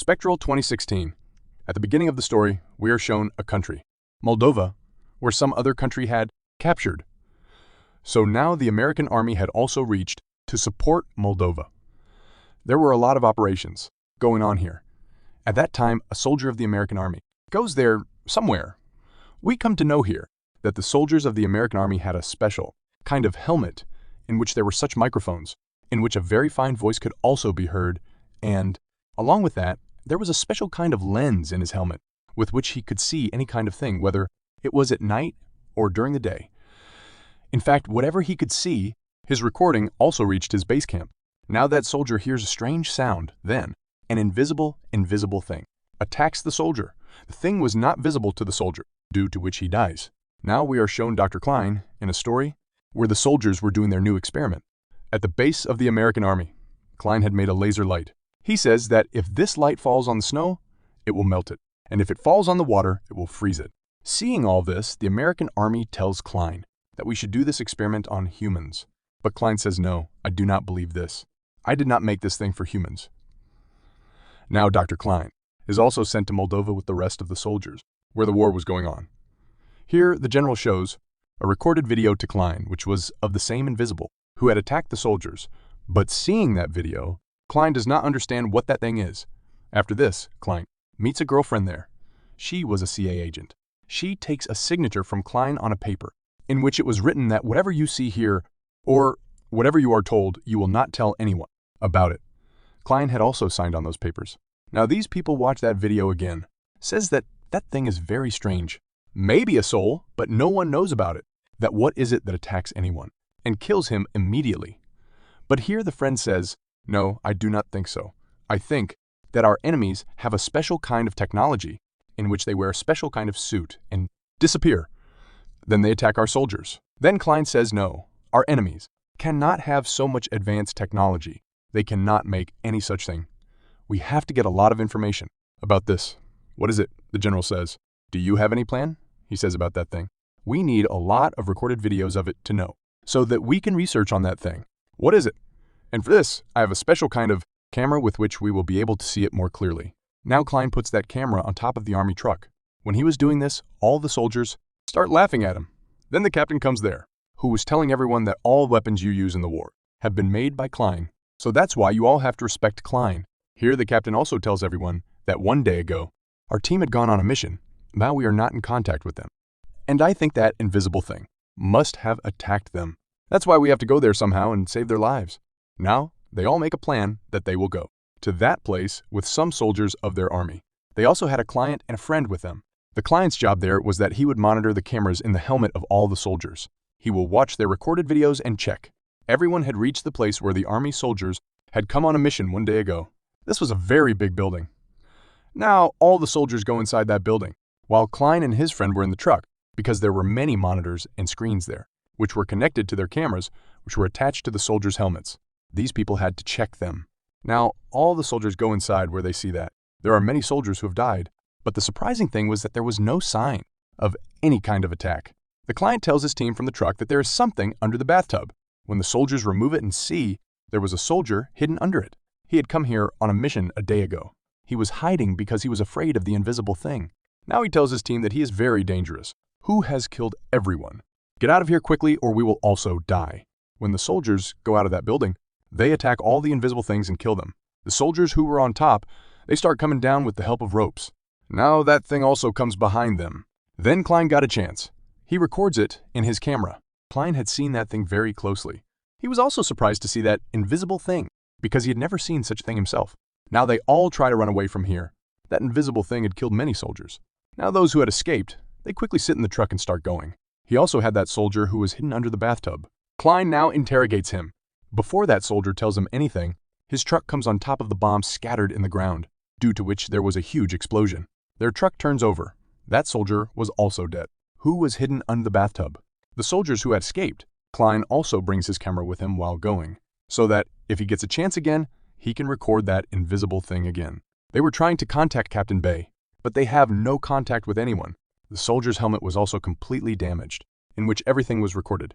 Spectral 2016. At the beginning of the story, we are shown a country, Moldova, where some other country had captured. So now the American army had also reached to support Moldova. There were a lot of operations going on here. At that time, a soldier of the American army goes there somewhere. We come to know here that the soldiers of the American army had a special kind of helmet in which there were such microphones, in which a very fine voice could also be heard, and along with that, there was a special kind of lens in his helmet with which he could see any kind of thing, whether it was at night or during the day. In fact, whatever he could see, his recording also reached his base camp. Now that soldier hears a strange sound, then an invisible thing attacks the soldier. The thing was not visible to the soldier, due to which he dies. Now we are shown Dr. Klein in a story where the soldiers were doing their new experiment. At the base of the American army, Klein had made a laser light. He says that if this light falls on the snow, it will melt it, and if it falls on the water, it will freeze it. Seeing all this, the American army tells Klein that we should do this experiment on humans. But Klein says, no, I do not believe this. I did not make this thing for humans. Now Dr. Klein is also sent to Moldova with the rest of the soldiers, where the war was going on. Here, the general shows a recorded video to Klein, which was of the same invisible, who had attacked the soldiers. But seeing that video, Klein does not understand what that thing is. After this, Klein meets a girlfriend there. She was a CIA agent. She takes a signature from Klein on a paper, in which it was written that whatever you see here, or whatever you are told, you will not tell anyone about it. Klein had also signed on those papers. Now these people watch that video again. Says that that thing is very strange. Maybe a soul, but no one knows about it. That what is it that attacks anyone and kills him immediately? But here the friend says, no, I do not think so. I think that our enemies have a special kind of technology in which they wear a special kind of suit and disappear. Then they attack our soldiers. Then Klein says, no, our enemies cannot have so much advanced technology. They cannot make any such thing. We have to get a lot of information about this. What is it? The general says. Do you have any plan? He says about that thing. We need a lot of recorded videos of it to know, so that we can research on that thing. What is it? And for this, I have a special kind of camera with which we will be able to see it more clearly. Now Klein puts that camera on top of the army truck. When he was doing this, all the soldiers start laughing at him. Then the captain comes there, who was telling everyone that all weapons you use in the war have been made by Klein. So that's why you all have to respect Klein. Here the captain also tells everyone that one day ago, our team had gone on a mission. Now we are not in contact with them. And I think that invisible thing must have attacked them. That's why we have to go there somehow and save their lives. Now, they all make a plan that they will go to that place with some soldiers of their army. They also had a client and a friend with them. The client's job there was that he would monitor the cameras in the helmet of all the soldiers. He will watch their recorded videos and check. Everyone had reached the place where the army soldiers had come on a mission one day ago. This was a very big building. Now, all the soldiers go inside that building, while Klein and his friend were in the truck, because there were many monitors and screens there, which were connected to their cameras, which were attached to the soldiers' helmets. These people had to check them. Now, all the soldiers go inside where they see that. There are many soldiers who have died, but the surprising thing was that there was no sign of any kind of attack. The client tells his team from the truck that there is something under the bathtub. When the soldiers remove it and see, there was a soldier hidden under it. He had come here on a mission a day ago. He was hiding because he was afraid of the invisible thing. Now he tells his team that he is very dangerous. Who has killed everyone? Get out of here quickly or we will also die. When the soldiers go out of that building, they attack all the invisible things and kill them. The soldiers who were on top, they start coming down with the help of ropes. Now that thing also comes behind them. Then Klein got a chance. He records it in his camera. Klein had seen that thing very closely. He was also surprised to see that invisible thing, because he had never seen such a thing himself. Now they all try to run away from here. That invisible thing had killed many soldiers. Now those who had escaped, they quickly sit in the truck and start going. He also had that soldier who was hidden under the bathtub. Klein now interrogates him. Before that soldier tells him anything, his truck comes on top of the bomb scattered in the ground, due to which there was a huge explosion. Their truck turns over. That soldier was also dead. Who was hidden under the bathtub? The soldiers who had escaped. Klein also brings his camera with him while going, so that if he gets a chance again, he can record that invisible thing again. They were trying to contact Captain Bay, but they have no contact with anyone. The soldier's helmet was also completely damaged, in which everything was recorded.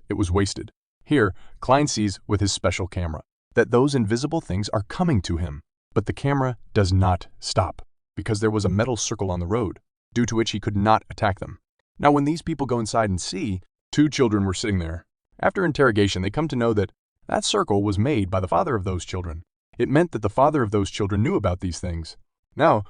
It was wasted. Here, Klein sees with his special camera that those invisible things are coming to him. But the camera does not stop, because there was a metal circle on the road, due to which he could not attack them. Now when these people go inside and see, 2 children were sitting there. After interrogation, they come to know that that circle was made by the father of those children. It meant that the father of those children knew about these things. Now,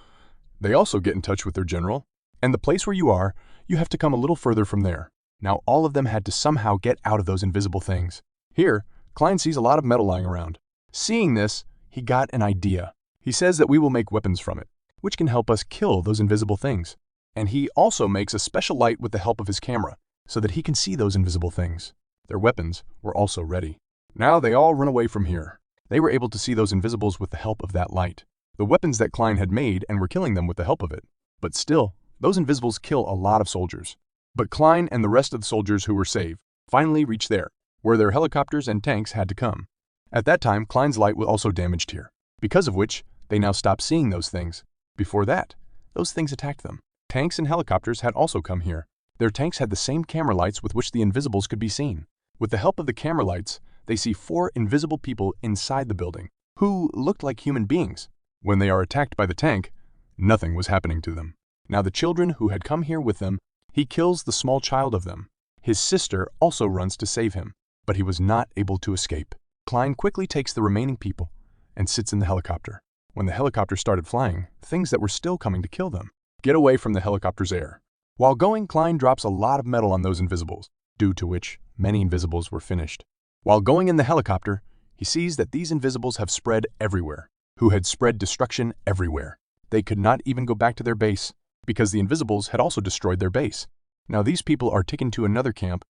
they also get in touch with their general, and the place where you are, you have to come a little further from there. Now all of them had to somehow get out of those invisible things. Here, Klein sees a lot of metal lying around. Seeing this, he got an idea. He says that we will make weapons from it, which can help us kill those invisible things. And he also makes a special light with the help of his camera, so that he can see those invisible things. Their weapons were also ready. Now they all run away from here. They were able to see those invisibles with the help of that light. The weapons that Klein had made and were killing them with the help of it. But still, those invisibles kill a lot of soldiers. But Klein and the rest of the soldiers who were saved finally reached there, where their helicopters and tanks had to come. At that time, Klein's light was also damaged here, because of which they now stopped seeing those things. Before that, those things attacked them. Tanks and helicopters had also come here. Their tanks had the same camera lights with which the invisibles could be seen. With the help of the camera lights, they see 4 invisible people inside the building, who looked like human beings. When they are attacked by the tank, nothing was happening to them. Now the children who had come here with them, he kills the small child of them. His sister also runs to save him, but he was not able to escape. Klein quickly takes the remaining people and sits in the helicopter. When the helicopter started flying, things that were still coming to kill them get away from the helicopter's air. While going, Klein drops a lot of metal on those invisibles, due to which many invisibles were finished. While going in the helicopter, he sees that these invisibles have spread everywhere, who had spread destruction everywhere. They could not even go back to their base, because the invisibles had also destroyed their base. Now these people are taken to another camp,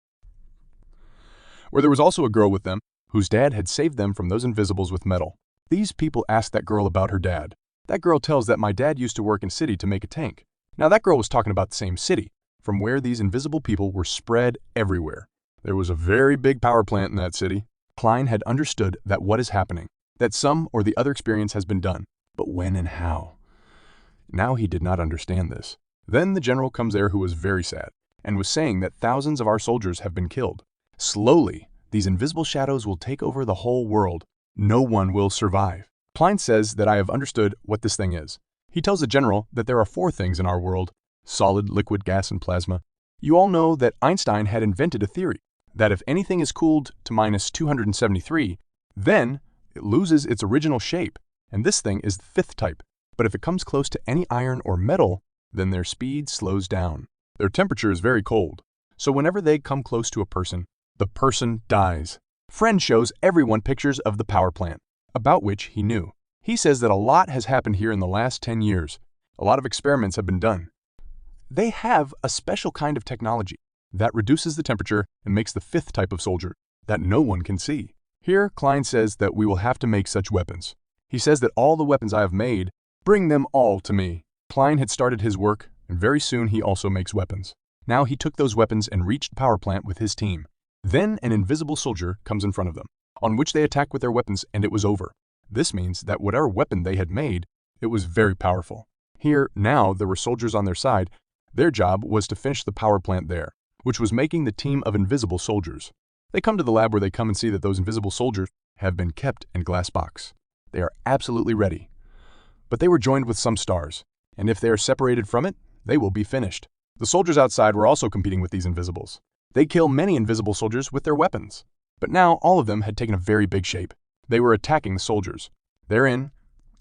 where there was also a girl with them, whose dad had saved them from those invisibles with metal. These people ask that girl about her dad. That girl tells that my dad used to work in city to make a tank. Now that girl was talking about the same city, from where these invisible people were spread everywhere. There was a very big power plant in that city. Klein had understood that what is happening, that some or the other experience has been done, but when and how? Now he did not understand this. Then the general comes there who was very sad, and was saying that thousands of our soldiers have been killed. Slowly, these invisible shadows will take over the whole world. No one will survive. Klein says that I have understood what this thing is. He tells the general that there are 4 things in our world: solid, liquid, gas, and plasma. You all know that Einstein had invented a theory that if anything is cooled to minus 273, then it loses its original shape, and this thing is the 5th type. But if it comes close to any iron or metal, then their speed slows down. Their temperature is very cold, so whenever they come close to a person, the person dies. Friend shows everyone pictures of the power plant, about which he knew. He says that a lot has happened here in the last 10 years. A lot of experiments have been done. They have a special kind of technology that reduces the temperature and makes the 5th type of soldier that no one can see. Here, Klein says that we will have to make such weapons. He says that all the weapons I have made, bring them all to me. Klein had started his work, and very soon he also makes weapons. Now he took those weapons and reached the power plant with his team. Then an invisible soldier comes in front of them, on which they attack with their weapons, and it was over. This means that whatever weapon they had made, it was very powerful. Here, now, there were soldiers on their side. Their job was to finish the power plant there, which was making the team of invisible soldiers. They come to the lab where they come and see that those invisible soldiers have been kept in glass box. They are absolutely ready. But they were joined with some stars, and if they are separated from it, they will be finished. The soldiers outside were also competing with these invisibles. They kill many invisible soldiers with their weapons. But now all of them had taken a very big shape. They were attacking the soldiers. Therein,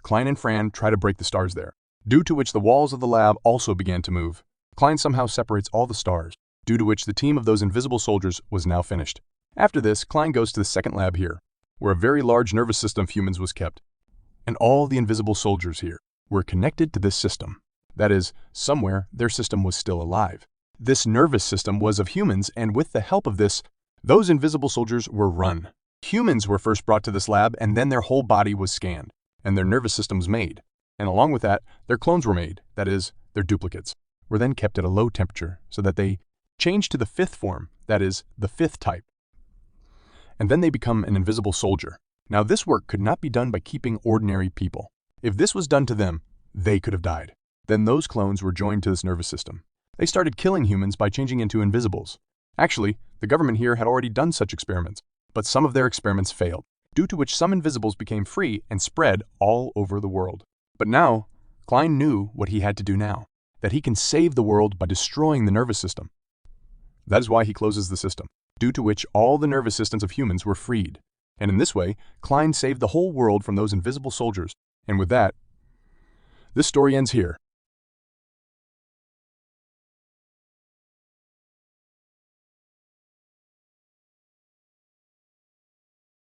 Klein and Fran try to break the stars there, due to which the walls of the lab also began to move. Klein somehow separates all the stars, due to which the team of those invisible soldiers was now finished. After this, Klein goes to the second lab here, where a very large nervous system of humans was kept. And all the invisible soldiers here were connected to this system. That is, somewhere their system was still alive. This nervous system was of humans, and with the help of this, those invisible soldiers were run. Humans were first brought to this lab, and then their whole body was scanned, and their nervous systems made. And along with that, their clones were made, that is, their duplicates, were then kept at a low temperature so that they changed to the 5th form, that is, the 5th type. And then they become an invisible soldier. Now this work could not be done by keeping ordinary people. If this was done to them, they could have died. Then those clones were joined to this nervous system. They started killing humans by changing into invisibles. Actually, the government here had already done such experiments, but some of their experiments failed. due to which some invisibles became free and spread all over the world. But now, Klein knew what he had to do now, that he can save the world by destroying the nervous system. That is why he closes the system, due to which all the nervous systems of humans were freed. And in this way, Klein saved the whole world from those invisible soldiers. And with that, this story ends here.